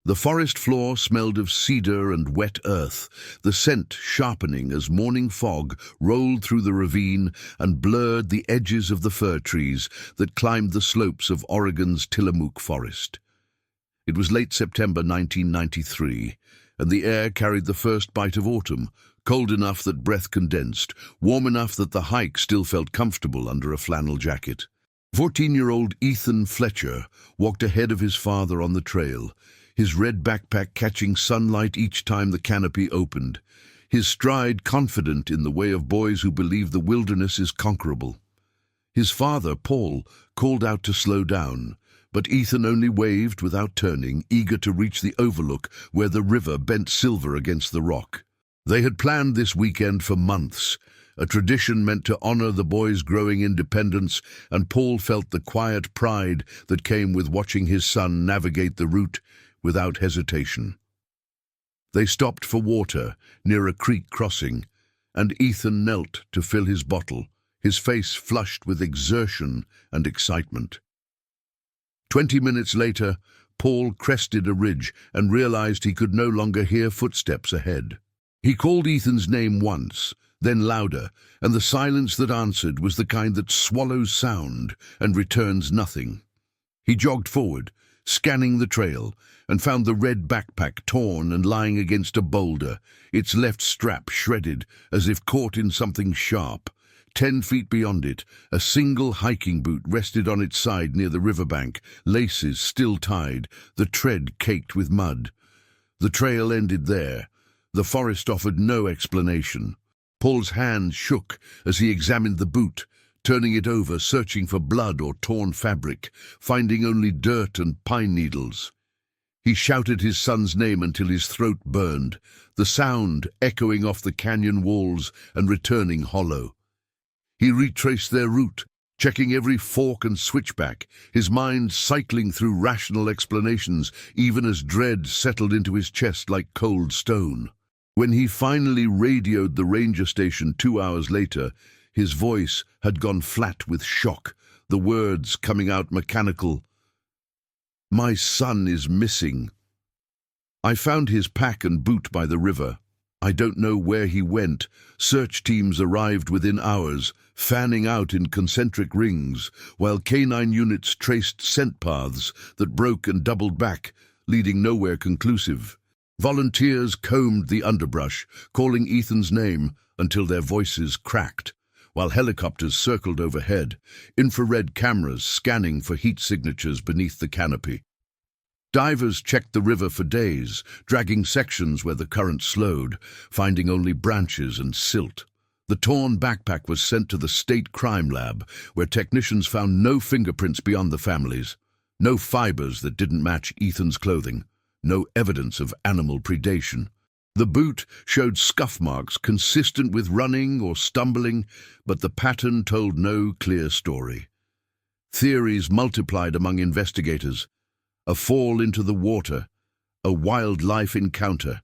The forest floor smelled of cedar and wet earth, the scent sharpening as morning fog rolled through the ravine and blurred the edges of the fir trees that climbed the slopes of Oregon's Tillamook forest. It was late September 1993, and the air carried the first bite of autumn, cold enough that breath condensed, warm enough that the hike still felt comfortable under a flannel jacket. 14-year-old Ethan Fletcher walked ahead of his father on the trail, his red backpack catching sunlight each time the canopy opened, his stride confident in the way of boys who believe the wilderness is conquerable. His father, Paul, called out to slow down, but Ethan only waved without turning, eager to reach the overlook where the river bent silver against the rock. They had planned this weekend for months, a tradition meant to honor the boys' growing independence, and Paul felt the quiet pride that came with watching his son navigate the route without hesitation. They stopped for water near a creek crossing, and Ethan knelt to fill his bottle, his face flushed with exertion and excitement. 20 minutes later, Paul crested a ridge and realized he could no longer hear footsteps ahead. He called Ethan's name once, then louder, and the silence that answered was the kind that swallows sound and returns nothing. He jogged forward, scanning the trail, and found the red backpack torn and lying against a boulder, its left strap shredded as if caught in something sharp. 10 feet beyond it, a single hiking boot rested on its side near the riverbank, laces still tied, the tread caked with mud. The trail ended there. The forest offered no explanation. Paul's hand shook as he examined the boot, turning it over, searching for blood or torn fabric, finding only dirt and pine needles. He shouted his son's name until his throat burned, the sound echoing off the canyon walls and returning hollow. He retraced their route, checking every fork and switchback, his mind cycling through rational explanations, even as dread settled into his chest like cold stone. When he finally radioed the ranger station 2 hours later, his voice had gone flat with shock, the words coming out mechanical. "My son is missing. I found his pack and boot by the river. I don't know where he went." Search teams arrived within hours, fanning out in concentric rings, while canine units traced scent paths that broke and doubled back, leading nowhere conclusive. Volunteers combed the underbrush, calling Ethan's name until their voices cracked, while helicopters circled overhead, infrared cameras scanning for heat signatures beneath the canopy. Divers checked the river for days, dragging sections where the current slowed, finding only branches and silt. The torn backpack was sent to the state crime lab, where technicians found no fingerprints beyond the family's, no fibers that didn't match Ethan's clothing, no evidence of animal predation. The boot showed scuff marks consistent with running or stumbling, but the pattern told no clear story. Theories multiplied among investigators: a fall into the water, a wildlife encounter,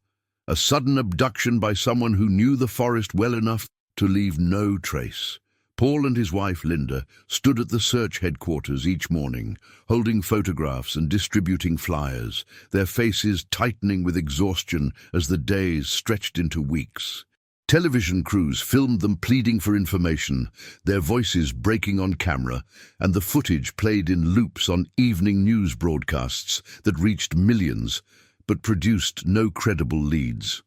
a sudden abduction by someone who knew the forest well enough to leave no trace. Paul and his wife, Linda, stood at the search headquarters each morning, holding photographs and distributing flyers, their faces tightening with exhaustion as the days stretched into weeks. Television crews filmed them pleading for information, their voices breaking on camera, and the footage played in loops on evening news broadcasts that reached millions, but produced no credible leads.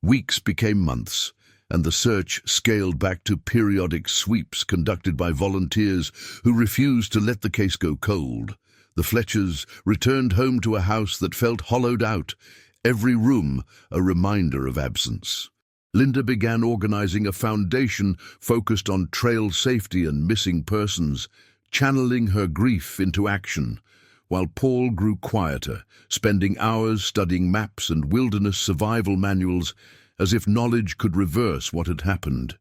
Weeks became months, and the search scaled back to periodic sweeps conducted by volunteers who refused to let the case go cold. The Fletchers returned home to a house that felt hollowed out, every room a reminder of absence. Linda began organizing a foundation focused on trail safety and missing persons, channeling her grief into action, while Paul grew quieter, spending hours studying maps and wilderness survival manuals as if knowledge could reverse what had happened.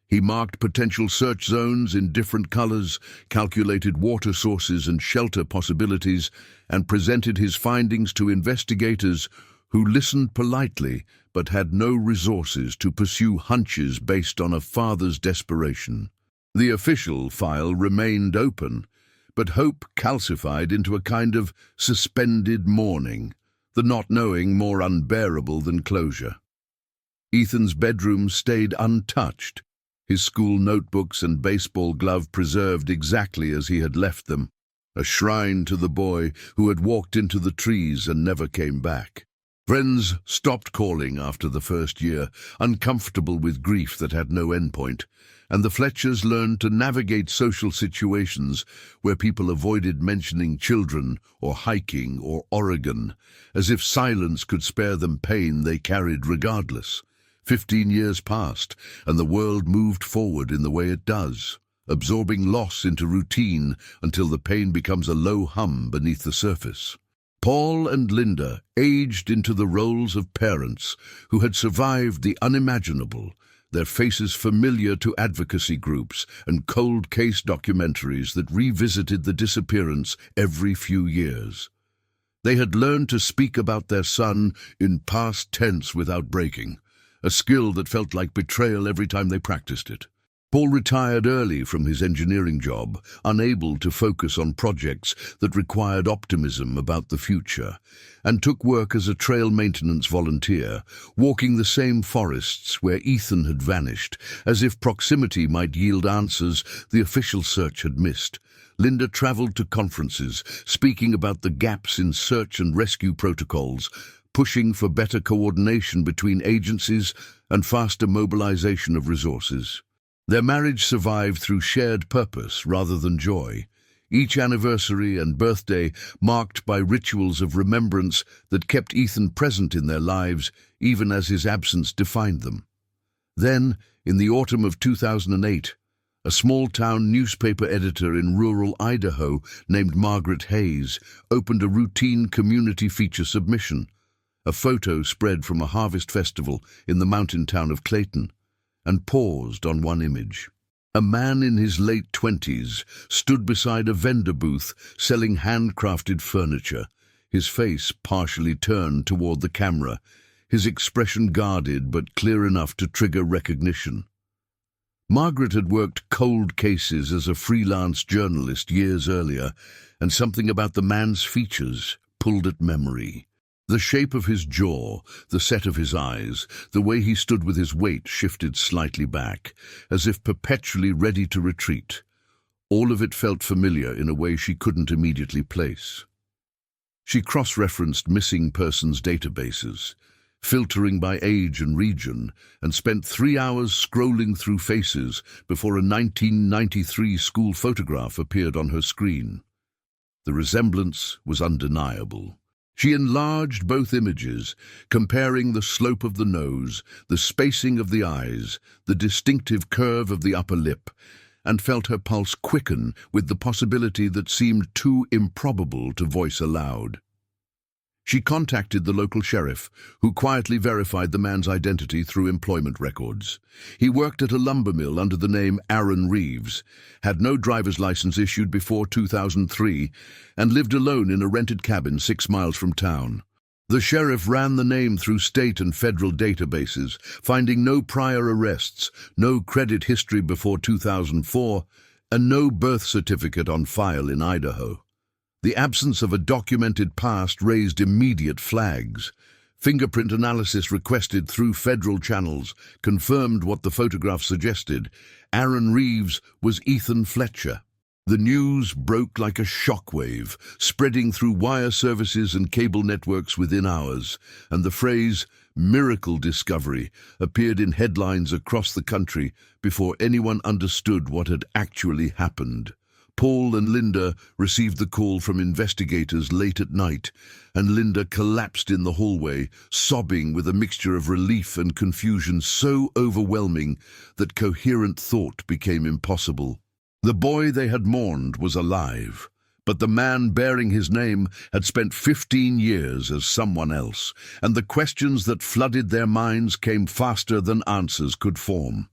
He marked potential search zones in different colors, calculated water sources and shelter possibilities, and presented his findings to investigators who listened politely but had no resources to pursue hunches based on a father's desperation. The official file remained open, but hope calcified into a kind of suspended mourning. the not knowing more unbearable than closure. Ethan's bedroom stayed untouched, his school notebooks and baseball glove preserved exactly as he had left them, a shrine to the boy who had walked into the trees and never came back. Friends stopped calling after the first year, uncomfortable with grief that had no endpoint, and the Fletchers learned to navigate social situations where people avoided mentioning children or hiking or Oregon, as if silence could spare them pain they carried regardless. 15 years passed, and the world moved forward in the way it does, absorbing loss into routine until the pain becomes a low hum beneath the surface. Paul and Linda aged into the roles of parents who had survived the unimaginable, their faces familiar to advocacy groups and cold case documentaries that revisited the disappearance every few years. They had learned to speak about their son in past tense without breaking, a skill that felt like betrayal every time they practiced it. Paul retired early from his engineering job, unable to focus on projects that required optimism about the future, and took work as a trail maintenance volunteer, walking the same forests where Ethan had vanished, as if proximity might yield answers the official search had missed. Linda traveled to conferences, speaking about the gaps in search and rescue protocols, pushing for better coordination between agencies and faster mobilization of resources. Their marriage survived through shared purpose rather than joy, each anniversary and birthday marked by rituals of remembrance that kept Ethan present in their lives even as his absence defined them. Then, in the autumn of 2008, a small-town newspaper editor in rural Idaho named Margaret Hayes opened a routine community feature submission, a photo spread from a harvest festival in the mountain town of Clayton, and paused on one image. A man in his late 20s stood beside a vendor booth selling handcrafted furniture, his face partially turned toward the camera, his expression guarded but clear enough to trigger recognition. Margaret had worked cold cases as a freelance journalist years earlier, and something about the man's features pulled at memory. The shape of his jaw, the set of his eyes, the way he stood with his weight shifted slightly back, as if perpetually ready to retreat. All of it felt familiar in a way she couldn't immediately place. She cross-referenced missing persons databases, filtering by age and region, and spent 3 hours scrolling through faces before a 1993 school photograph appeared on her screen. The resemblance was undeniable. She enlarged both images, comparing the slope of the nose, the spacing of the eyes, the distinctive curve of the upper lip, and felt her pulse quicken with the possibility that seemed too improbable to voice aloud. She contacted the local sheriff, who quietly verified the man's identity through employment records. He worked at a lumber mill under the name Aaron Reeves, had no driver's license issued before 2003, and lived alone in a rented cabin 6 miles from town. The sheriff ran the name through state and federal databases, finding no prior arrests, no credit history before 2004, and no birth certificate on file in Idaho. The absence of a documented past raised immediate flags. Fingerprint analysis requested through federal channels confirmed what the photograph suggested. Aaron Reeves was Ethan Fletcher. The news broke like a shockwave, spreading through wire services and cable networks within hours, and the phrase, "miracle discovery," appeared in headlines across the country before anyone understood what had actually happened. Paul and Linda received the call from investigators late at night, and Linda collapsed in the hallway, sobbing with a mixture of relief and confusion so overwhelming that coherent thought became impossible. The boy they had mourned was alive, but the man bearing his name had spent 15 years as someone else, and the questions that flooded their minds came faster than answers could form.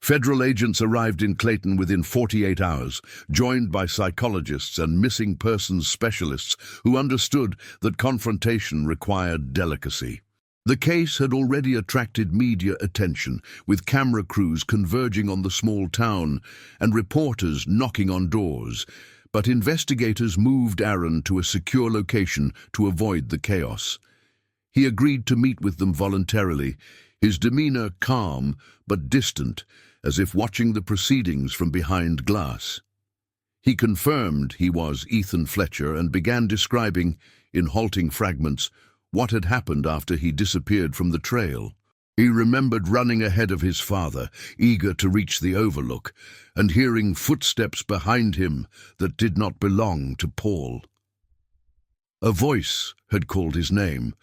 Federal agents arrived in Clayton within 48 hours, joined by psychologists and missing persons specialists who understood that confrontation required delicacy. The case had already attracted media attention, with camera crews converging on the small town and reporters knocking on doors, but investigators moved Aaron to a secure location to avoid the chaos. He agreed to meet with them voluntarily, his demeanor calm but distant, as if watching the proceedings from behind glass. He confirmed he was Ethan Fletcher and began describing, in halting fragments, what had happened after he disappeared from the trail. He remembered running ahead of his father, eager to reach the overlook, and hearing footsteps behind him that did not belong to Paul. A voice had called his name,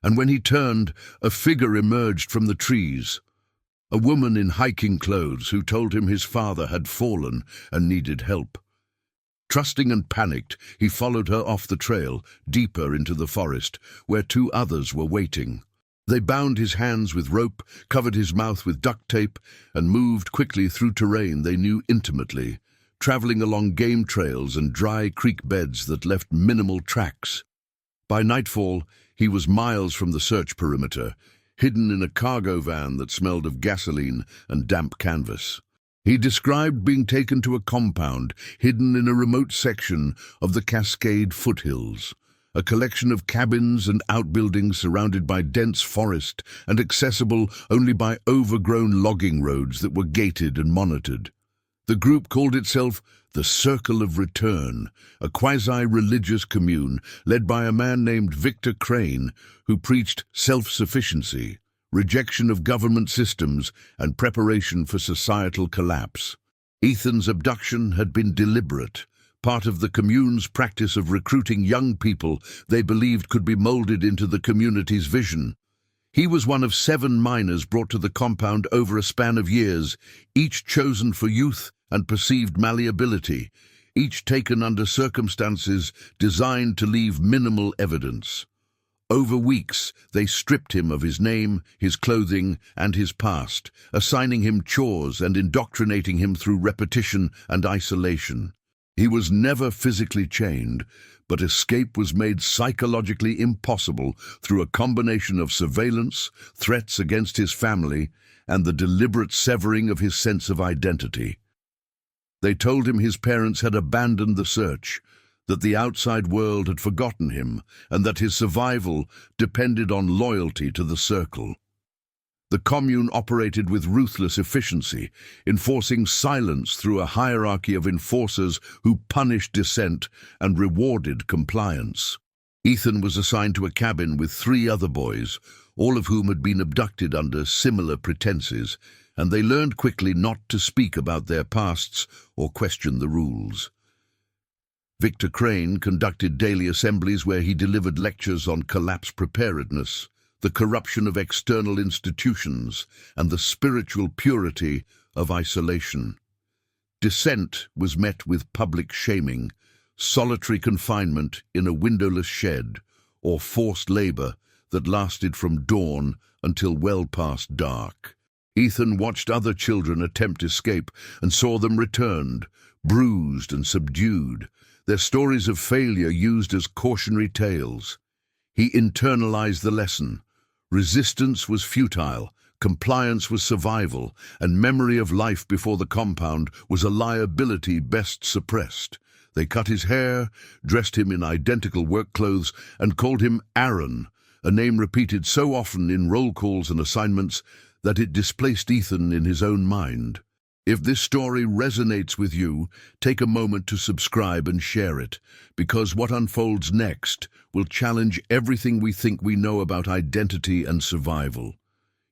and when he turned, a figure emerged from the trees. A woman in hiking clothes who told him his father had fallen and needed help. Trusting and panicked, he followed her off the trail, deeper into the forest, where two others were waiting. They bound his hands with rope, covered his mouth with duct tape, and moved quickly through terrain they knew intimately, traveling along game trails and dry creek beds that left minimal tracks. By nightfall, he was miles from the search perimeter, hidden in a cargo van that smelled of gasoline and damp canvas. He described being taken to a compound hidden in a remote section of the Cascade foothills, a collection of cabins and outbuildings surrounded by dense forest and accessible only by overgrown logging roads that were gated and monitored. The group called itself the Circle of Return, a quasi-religious commune led by a man named Victor Crane, who preached self-sufficiency, rejection of government systems, and preparation for societal collapse. Ethan's abduction had been deliberate, part of the commune's practice of recruiting young people they believed could be molded into the community's vision. He was one of 7 minors brought to the compound over a span of years, each chosen for youth and perceived malleability, each taken under circumstances designed to leave minimal evidence. Over weeks, they stripped him of his name, his clothing, and his past, assigning him chores and indoctrinating him through repetition and isolation. He was never physically chained, but escape was made psychologically impossible through a combination of surveillance, threats against his family, and the deliberate severing of his sense of identity. They told him his parents had abandoned the search, that the outside world had forgotten him, and that his survival depended on loyalty to the circle. The commune operated with ruthless efficiency, enforcing silence through a hierarchy of enforcers who punished dissent and rewarded compliance. Ethan was assigned to a cabin with 3 other boys, all of whom had been abducted under similar pretenses, and they learned quickly not to speak about their pasts or question the rules. Victor Crane conducted daily assemblies where he delivered lectures on collapse preparedness, the corruption of external institutions, and the spiritual purity of isolation. Dissent was met with public shaming, solitary confinement in a windowless shed, or forced labor that lasted from dawn until well past dark. Ethan watched other children attempt escape and saw them returned, bruised and subdued, their stories of failure used as cautionary tales. He internalized the lesson. Resistance was futile, compliance was survival, and memory of life before the compound was a liability best suppressed. They cut his hair, dressed him in identical work clothes, and called him Aaron, a name repeated so often in roll calls and assignments that it displaced Ethan in his own mind. If this story resonates with you, take a moment to subscribe and share it, because what unfolds next will challenge everything we think we know about identity and survival.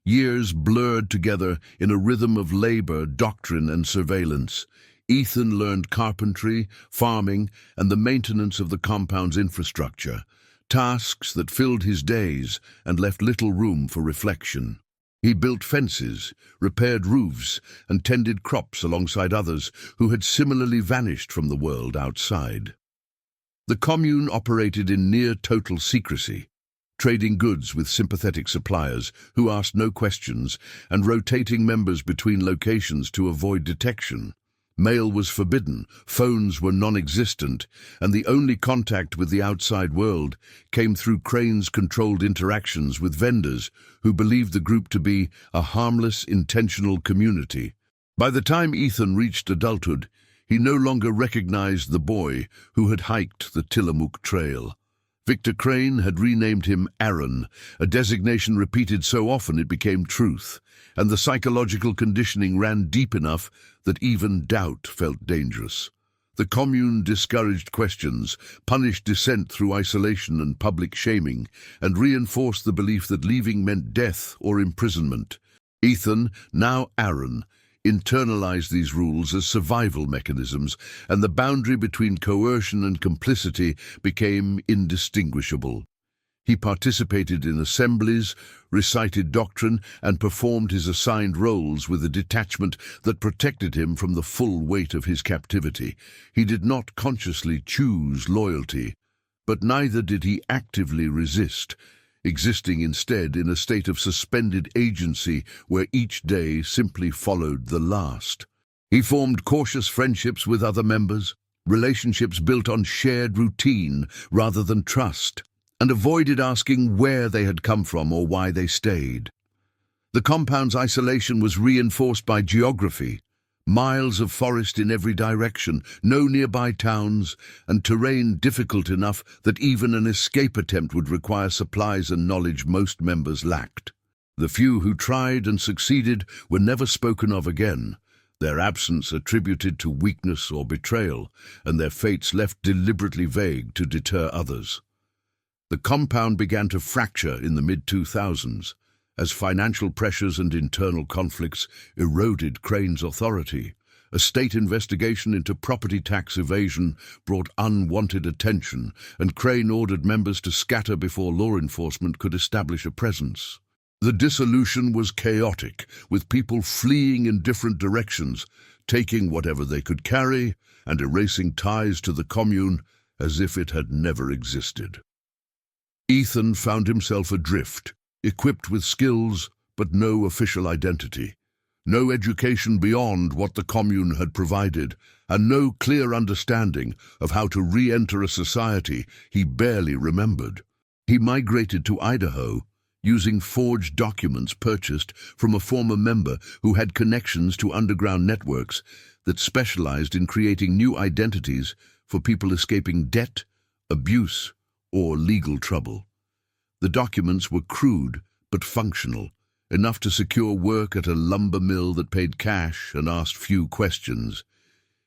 Years blurred together in a rhythm of labor, doctrine, and surveillance. Ethan learned carpentry, farming, and the maintenance of the compound's infrastructure, tasks that filled his days and left little room for reflection. He built fences, repaired roofs, and tended crops alongside others who had similarly vanished from the world outside. The commune operated in near-total secrecy, trading goods with sympathetic suppliers who asked no questions and rotating members between locations to avoid detection. Mail was forbidden, phones were non-existent, and the only contact with the outside world came through Crane's controlled interactions with vendors who believed the group to be a harmless, intentional community. By the time Ethan reached adulthood, He no longer recognized the boy who had hiked the Tillamook trail. Victor Crane had renamed him Aaron, a designation repeated so often it became truth, and the psychological conditioning ran deep enough that even doubt felt dangerous. The commune discouraged questions, punished dissent through isolation and public shaming, and reinforced the belief that leaving meant death or imprisonment. Ethan, now Aaron, internalized these rules as survival mechanisms, and the boundary between coercion and complicity became indistinguishable. He participated in assemblies, recited doctrine, and performed his assigned roles with a detachment that protected him from the full weight of his captivity. He did not consciously choose loyalty, but neither did he actively resist, existing instead in a state of suspended agency where each day simply followed the last. He formed cautious friendships with other members, relationships built on shared routine rather than trust, and avoided asking where they had come from or why they stayed. The compound's isolation was reinforced by geography, miles of forest in every direction, no nearby towns, and terrain difficult enough that even an escape attempt would require supplies and knowledge most members lacked. The few who tried and succeeded were never spoken of again, their absence attributed to weakness or betrayal, and their fates left deliberately vague to deter others. The compound began to fracture in the mid-2000s as financial pressures and internal conflicts eroded Crane's authority. A state investigation into property tax evasion brought unwanted attention, and Crane ordered members to scatter before law enforcement could establish a presence. The dissolution was chaotic, with people fleeing in different directions, taking whatever they could carry, and erasing ties to the commune as if it had never existed. Ethan found himself adrift, equipped with skills but no official identity, no education beyond what the commune had provided, and no clear understanding of how to re-enter a society he barely remembered. He migrated to Idaho, using forged documents purchased from a former member who had connections to underground networks that specialized in creating new identities for people escaping debt, abuse, or legal trouble. The documents were crude but functional, enough to secure work at a lumber mill that paid cash and asked few questions.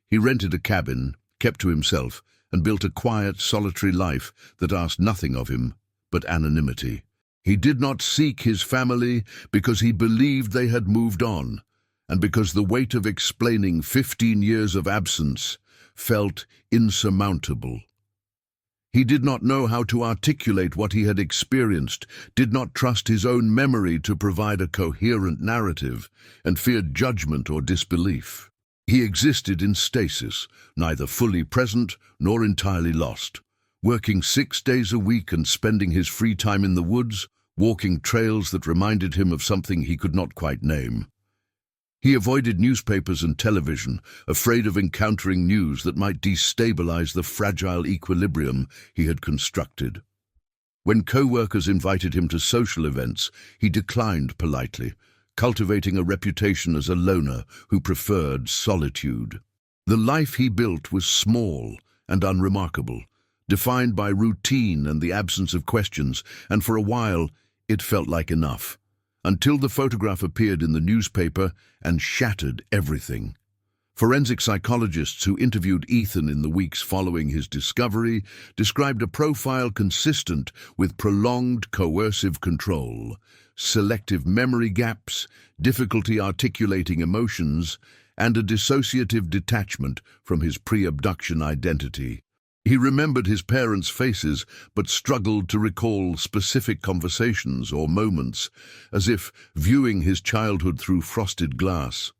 He rented a cabin, kept to himself, and built a quiet, solitary life that asked nothing of him but anonymity. He did not seek his family because he believed they had moved on, and because the weight of explaining 15 years of absence felt insurmountable. He did not know how to articulate what he had experienced, did not trust his own memory to provide a coherent narrative, and feared judgment or disbelief. He existed in stasis, neither fully present nor entirely lost, working 6 days a week and spending his free time in the woods, walking trails that reminded him of something he could not quite name. He avoided newspapers and television, afraid of encountering news that might destabilize the fragile equilibrium he had constructed. When co-workers invited him to social events, he declined politely, cultivating a reputation as a loner who preferred solitude. The life he built was small and unremarkable, defined by routine and the absence of questions, and for a while it felt like enough, until the photograph appeared in the newspaper and shattered everything. Forensic psychologists who interviewed Ethan in the weeks following his discovery described a profile consistent with prolonged coercive control, selective memory gaps, difficulty articulating emotions, and a dissociative detachment from his pre-abduction identity. He remembered his parents' faces, but struggled to recall specific conversations or moments, as if viewing his childhood through frosted glass.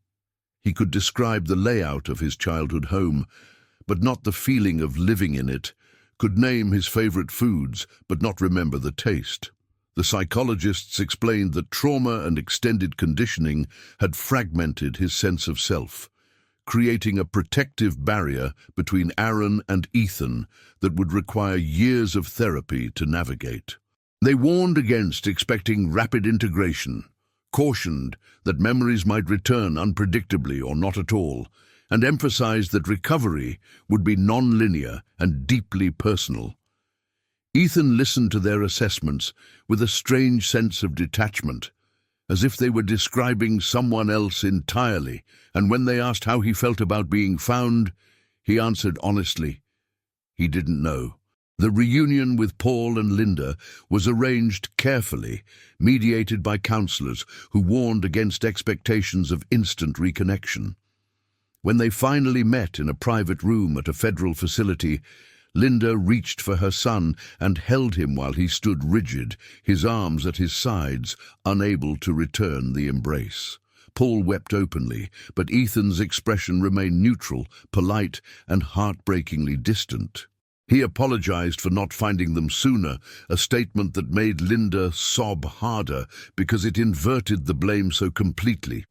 He could describe the layout of his childhood home, but not the feeling of living in it, could name his favorite foods, but not remember the taste. The psychologists explained that trauma and extended conditioning had fragmented his sense of self, creating a protective barrier between Aaron and Ethan that would require years of therapy to navigate. They warned against expecting rapid integration, cautioned that memories might return unpredictably or not at all, and emphasized that recovery would be non-linear and deeply personal. Ethan listened to their assessments with a strange sense of detachment, as if they were describing someone else entirely, and when they asked how he felt about being found, he answered honestly, he didn't know. The reunion with Paul and Linda was arranged carefully, mediated by counselors who warned against expectations of instant reconnection. When they finally met in a private room at a federal facility, Linda reached for her son and held him while he stood rigid, his arms at his sides, unable to return the embrace. Paul wept openly, but Ethan's expression remained neutral, polite, and heartbreakingly distant. He apologized for not finding them sooner, a statement that made Linda sob harder because it inverted the blame so completely.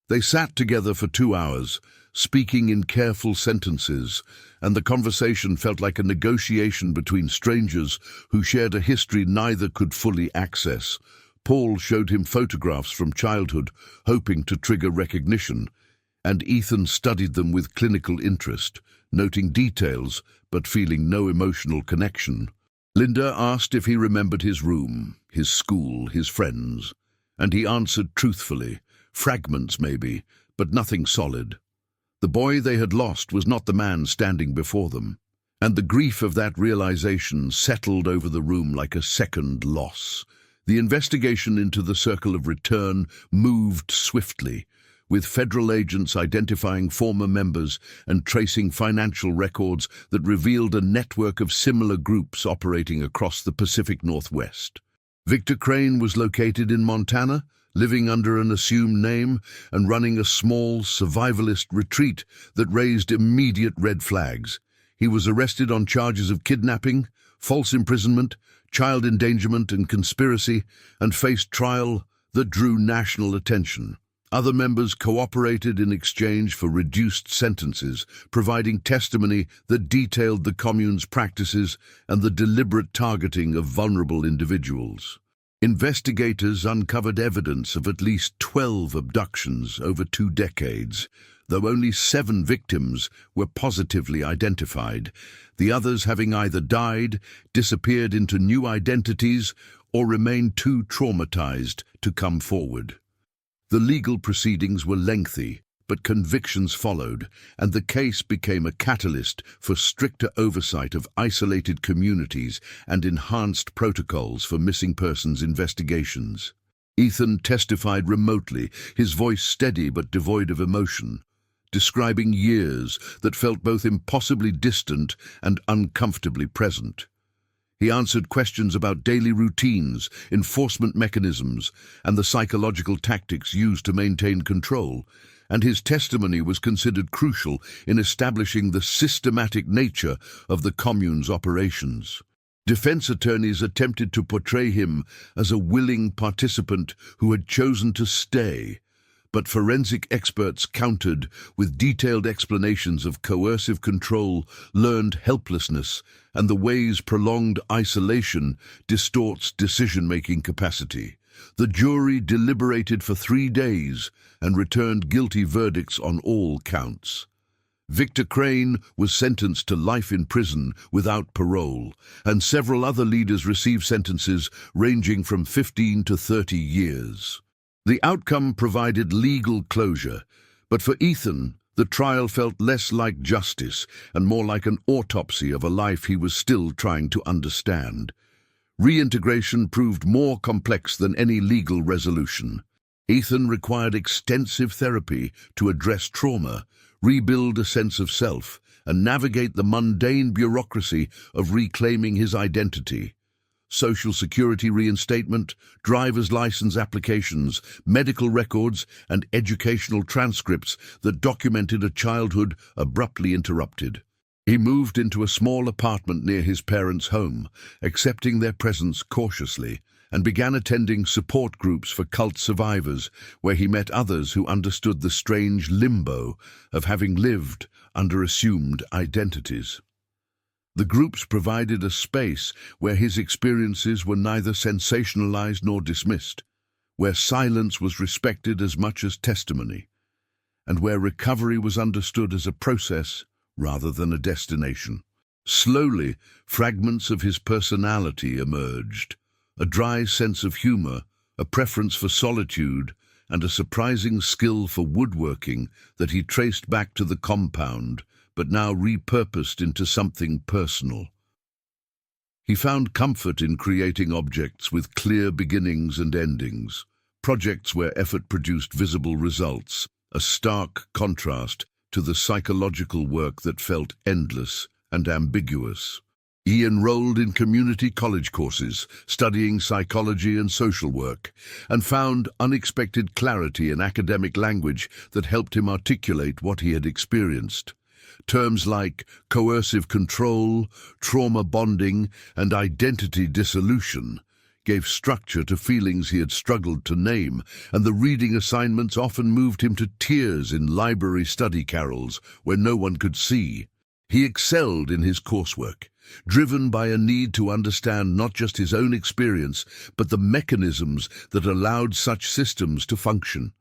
They sat together for 2 hours, speaking in careful sentences, and the conversation felt like a negotiation between strangers who shared a history neither could fully access. Paul showed him photographs from childhood, hoping to trigger recognition, and Ethan studied them with clinical interest, noting details but feeling no emotional connection. Linda asked if he remembered his room, his school, his friends, and he answered truthfully, fragments maybe, but nothing solid. The boy they had lost was not the man standing before them, and the grief of that realization settled over the room like a second loss. The investigation into the Circle of Return moved swiftly, with federal agents identifying former members and tracing financial records that revealed a network of similar groups operating across the Pacific Northwest. Victor Crane was located in Montana, living under an assumed name and running a small survivalist retreat that raised immediate red flags. He was arrested on charges of kidnapping, false imprisonment, child endangerment, and conspiracy, and faced trial that drew national attention. Other members cooperated in exchange for reduced sentences, providing testimony that detailed the commune's practices and the deliberate targeting of vulnerable individuals. Investigators uncovered evidence of at least 12 abductions over 2 decades, though only 7 victims were positively identified, the others having either died, disappeared into new identities, or remained too traumatized to come forward. The legal proceedings were lengthy, but convictions followed, and the case became a catalyst for stricter oversight of isolated communities and enhanced protocols for missing persons investigations. Ethan testified remotely, his voice steady but devoid of emotion, describing years that felt both impossibly distant and uncomfortably present. He answered questions about daily routines, enforcement mechanisms, and the psychological tactics used to maintain control, and his testimony was considered crucial in establishing the systematic nature of the commune's operations. Defense attorneys attempted to portray him as a willing participant who had chosen to stay, but forensic experts countered with detailed explanations of coercive control, learned helplessness, and the ways prolonged isolation distorts decision-making capacity. The jury deliberated for 3 days and returned guilty verdicts on all counts. Victor Crane was sentenced to life in prison without parole, and several other leaders received sentences ranging from 15 to 30 years. The outcome provided legal closure, but for Ethan, the trial felt less like justice and more like an autopsy of a life he was still trying to understand. Reintegration proved more complex than any legal resolution. Ethan required extensive therapy to address trauma, rebuild a sense of self, and navigate the mundane bureaucracy of reclaiming his identity. Social Security reinstatement, driver's license applications, medical records, and educational transcripts that documented a childhood abruptly interrupted. He moved into a small apartment near his parents' home, accepting their presence cautiously, and began attending support groups for cult survivors, where he met others who understood the strange limbo of having lived under assumed identities. The groups provided a space where his experiences were neither sensationalized nor dismissed, where silence was respected as much as testimony. and where recovery was understood as a process rather than a destination. Slowly, fragments of his personality emerged, a dry sense of humor, a preference for solitude, and a surprising skill for woodworking that he traced back to the compound, but now repurposed into something personal. He found comfort in creating objects with clear beginnings and endings, projects where effort produced visible results, a stark contrast to the psychological work that felt endless and ambiguous. He enrolled in community college courses, studying psychology and social work, and found unexpected clarity in academic language that helped him articulate what he had experienced. Terms like coercive control, trauma bonding, and identity dissolution gave structure to feelings he had struggled to name, and the reading assignments often moved him to tears in library study carols where no one could see. He excelled in his coursework, driven by a need to understand not just his own experience, but the mechanisms that allowed such systems to function.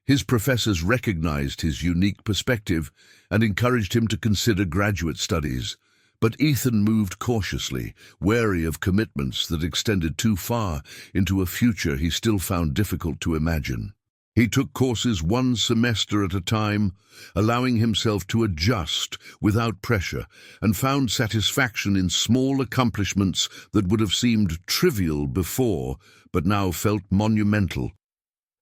His professors recognized his unique perspective and encouraged him to consider graduate studies. But Ethan moved cautiously, wary of commitments that extended too far into a future he still found difficult to imagine. He took courses one semester at a time, allowing himself to adjust without pressure, and found satisfaction in small accomplishments that would have seemed trivial before, but now felt monumental.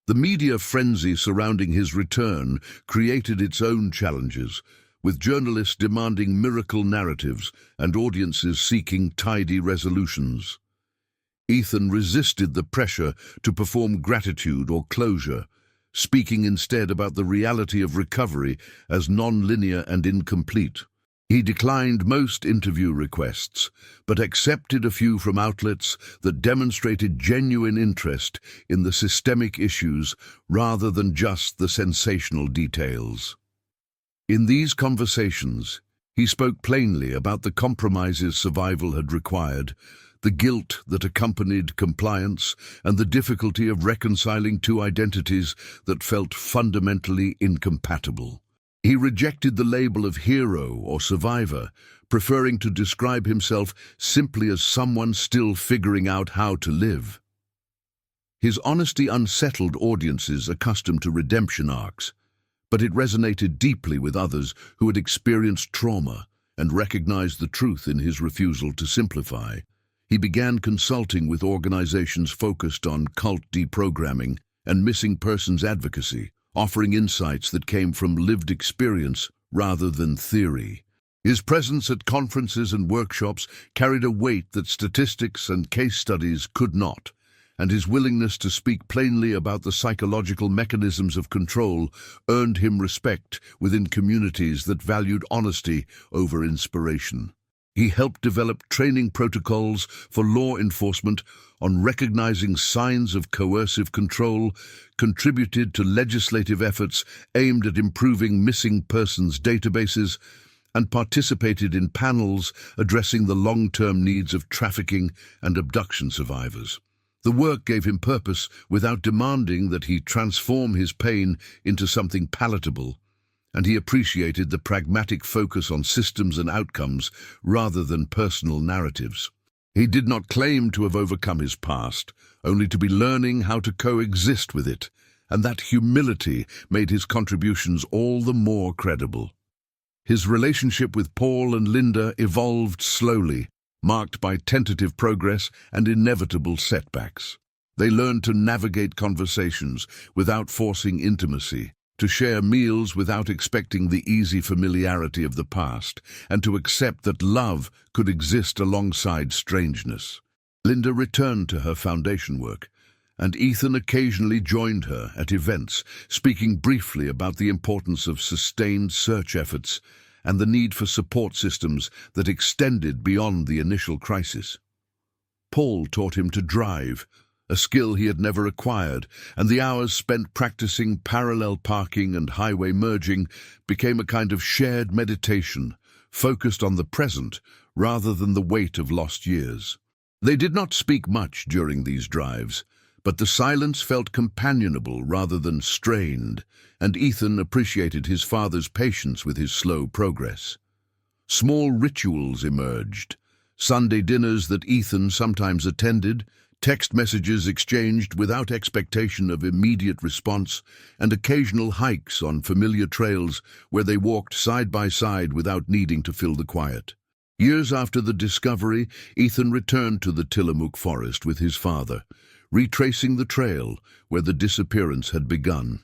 The media frenzy surrounding his return created its own challenges, with journalists demanding miracle narratives and audiences seeking tidy resolutions. Ethan resisted the pressure to perform gratitude or closure, speaking instead about the reality of recovery as non-linear and incomplete. He declined most interview requests, but accepted a few from outlets that demonstrated genuine interest in the systemic issues rather than just the sensational details. In these conversations, he spoke plainly about the compromises survival had required, the guilt that accompanied compliance, and the difficulty of reconciling two identities that felt fundamentally incompatible. He rejected the label of hero or survivor, preferring to describe himself simply as someone still figuring out how to live. His honesty unsettled audiences accustomed to redemption arcs, but it resonated deeply with others who had experienced trauma and recognized the truth in his refusal to simplify. He began consulting with organizations focused on cult deprogramming and missing persons advocacy, offering insights that came from lived experience rather than theory. His presence at conferences and workshops carried a weight that statistics and case studies could not, and his willingness to speak plainly about the psychological mechanisms of control earned him respect within communities that valued honesty over inspiration. He helped develop training protocols for law enforcement on recognizing signs of coercive control, contributed to legislative efforts aimed at improving missing persons databases, and participated in panels addressing the long-term needs of trafficking and abduction survivors. The work gave him purpose without demanding that he transform his pain into something palatable, and he appreciated the pragmatic focus on systems and outcomes rather than personal narratives. He did not claim to have overcome his past, only to be learning how to coexist with it, and that humility made his contributions all the more credible. His relationship with Paul and Linda evolved slowly, marked by tentative progress and inevitable setbacks. They learned to navigate conversations without forcing intimacy, to share meals without expecting the easy familiarity of the past, and to accept that love could exist alongside strangeness. Linda returned to her foundation work, and Ethan occasionally joined her at events, speaking briefly about the importance of sustained search efforts and the need for support systems that extended beyond the initial crisis. Paul taught him to drive, a skill he had never acquired, and the hours spent practicing parallel parking and highway merging became a kind of shared meditation, focused on the present rather than the weight of lost years. They did not speak much during these drives, But the silence felt companionable rather than strained, and Ethan appreciated his father's patience with his slow progress. Small rituals emerged, Sunday dinners that Ethan sometimes attended, text messages exchanged without expectation of immediate response, and occasional hikes on familiar trails where they walked side by side without needing to fill the quiet. Years after the discovery, Ethan returned to the Tillamook forest with his father, retracing the trail where the disappearance had begun.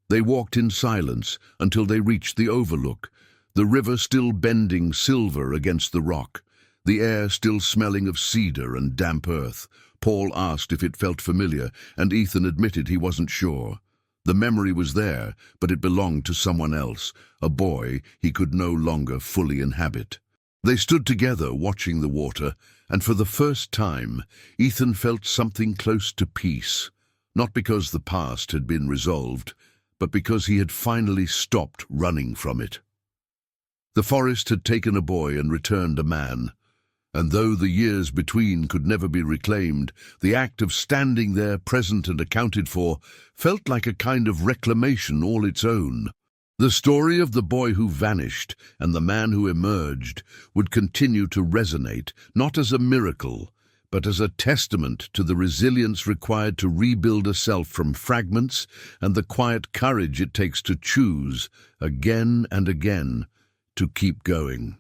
They walked in silence until they reached the overlook, the river still bending silver against the rock, the air still smelling of cedar and damp earth. Paul asked if it felt familiar, and Ethan admitted he wasn't sure. The memory was there, but it belonged to someone else, a boy he could no longer fully inhabit. They stood together watching the water, and for the first time, Ethan felt something close to peace, not because the past had been resolved, but because he had finally stopped running from it. The forest had taken a boy and returned a man, and though the years between could never be reclaimed, the act of standing there present and accounted for felt like a kind of reclamation all its own. The story of the boy who vanished and the man who emerged would continue to resonate, not as a miracle, but as a testament to the resilience required to rebuild a self from fragments and the quiet courage it takes to choose, again and again, to keep going.